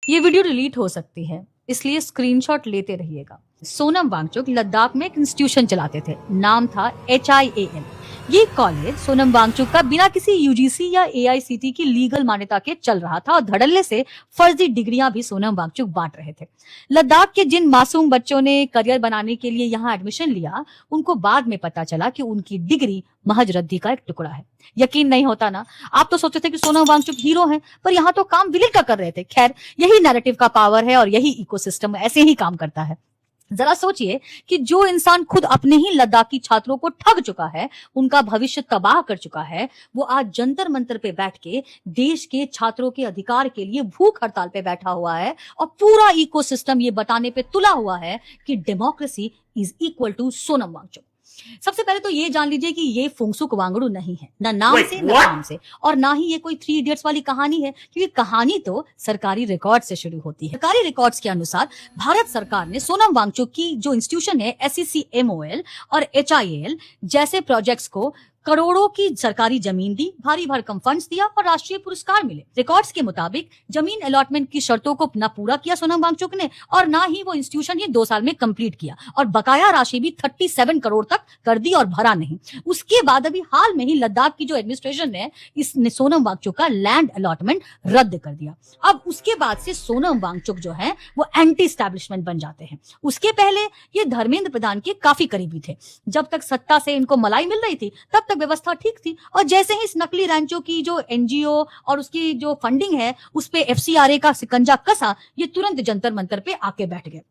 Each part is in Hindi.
ये वीडियो डिलीट हो सकती है, इसलिए स्क्रीनशॉट लेते रहिएगा। सोनम वांगचुक लद्दाख में एक इंस्टीट्यूशन चलाते थे, नाम था HIAL। ये कॉलेज सोनम वांगचुक का बिना किसी UGC या AICTE की लीगल मान्यता के चल रहा था और धड़ल्ले से फर्जी डिग्रियां भी सोनम वांगचुक बांट रहे थे। लद्दाख के जिन मासूम बच्चों ने करियर बनाने के लिए यहाँ एडमिशन लिया, उनको बाद में पता चला कि उनकी डिग्री महज रद्दी का एक टुकड़ा है। यकीन नहीं होता ना? आप तो सोचते थे कि सोनम वांगचुक हीरो हैं, पर यहाँ तो काम विलेन का कर रहे थे। खैर, यही नैरेटिव का पावर है और यही इकोसिस्टम ऐसे ही काम करता है। जरा सोचिए कि जो इंसान खुद अपने ही लद्दाखी छात्रों को ठग चुका है, उनका भविष्य तबाह कर चुका है, वो आज जंतर मंतर पे बैठ के देश के छात्रों के अधिकार के लिए भूख हड़ताल पे बैठा हुआ है और पूरा इकोसिस्टम ये बताने पे तुला हुआ है कि democracy is equal to Sonam Wangchuk. सबसे पहले तो ये जान लीजिए कि ये फुंगसुक वांगड़ू नहीं है, ना नाम से ना काम से, और ना ही ये कोई 3 इडियट्स वाली कहानी है, क्योंकि कहानी तो सरकारी रिकॉर्ड से शुरू होती है। सरकारी रिकॉर्ड्स के अनुसार भारत सरकार ने सोनम वांगचुक की जो इंस्टीट्यूशन है SECMOL और HIAL जैसे प्रोजेक्ट्स को करोड़ों की सरकारी जमीन दी, भारी भरकम फंड्स दिया और राष्ट्रीय पुरस्कार मिले। रिकॉर्ड्स के मुताबिक जमीन अलॉटमेंट की शर्तों को ना पूरा किया सोनम वांगचुक ने, और ना ही वो इंस्टीट्यूशन ये 2 साल में कंप्लीट किया, और बकाया राशि भी 37 करोड़ तक कर दी और भरा नहीं। उसके बाद अभी हाल में ही लद्दाख की जो एडमिनिस्ट्रेशन है, इसने सोनम वांगचुक का लैंड अलॉटमेंट रद्द कर दिया। अब उसके बाद से सोनम वांगचुक जो है वो एंटी एस्टैब्लिशमेंट बन जाते हैं। उसके पहले ये धर्मेंद्र प्रधान के काफी करीबी थे। जब तक सत्ता से इनको मलाई मिल रही थी, तब तक व्यवस्था ठीक थी, और जैसे ही इस नकली रैंचो की जो NGO और उसकी जो फंडिंग है उस पे FCRA का सिकंजा कसा, ये तुरंत जंतर मंतर पे आके बैठ गए।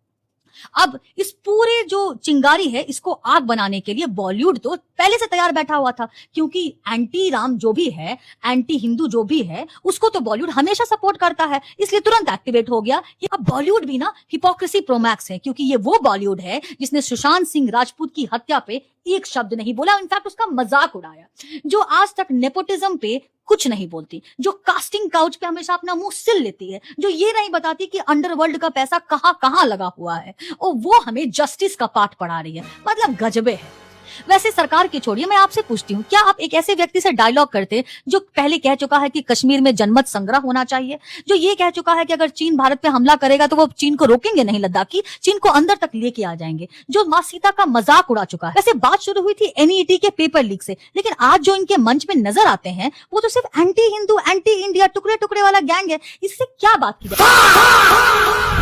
अब इस पूरे जो चिंगारी है, इसको आग बनाने के लिए बॉलीवुड तो पहले से तैयार बैठा हुआ था, क्योंकि एंटी राम जो भी है, एंटी हिंदू जो भी है, उसको तो बॉलीवुड हमेशा सपोर्ट करता है, इसलिए तुरंत एक्टिवेट हो गया। अब बॉलीवुड भी ना हिपोक्रेसी प्रोमैक्स है, क्योंकि ये वो बॉलीवुड है जिसने सुशांत सिंह राजपूत की हत्या पे एक शब्द नहीं बोला, इनफैक्ट उसका मजाक उड़ाया, जो आज तक नेपोटिज्म पे कुछ नहीं बोलती, जो कास्टिंग काउच पे हमेशा अपना मुंह सिल लेती है, जो ये नहीं बताती कि अंडरवर्ल्ड का पैसा कहां लगा हुआ है, और वो हमें जस्टिस का पाठ पढ़ा रही है। मतलब गजबे है। वैसे सरकार की छोड़िए, मैं आपसे पूछती हूँ, क्या आप एक ऐसे व्यक्ति से डायलॉग करते जो पहले कह चुका है कि कश्मीर में जनमत संग्रह होना चाहिए, जो ये कह चुका है कि अगर चीन भारत पे हमला करेगा तो वो चीन को रोकेंगे नहीं लद्दाखी, चीन को अंदर तक लेके आ जाएंगे, जो मां सीता का मजाक उड़ा चुका है। वैसे बात शुरू हुई थी NET के पेपर लीक से, लेकिन आज जो इनके मंच में नजर आते हैं वो तो सिर्फ एंटी हिंदू, एंटी इंडिया, टुकड़े टुकड़े वाला गैंग है। इससे क्या बात की जाए?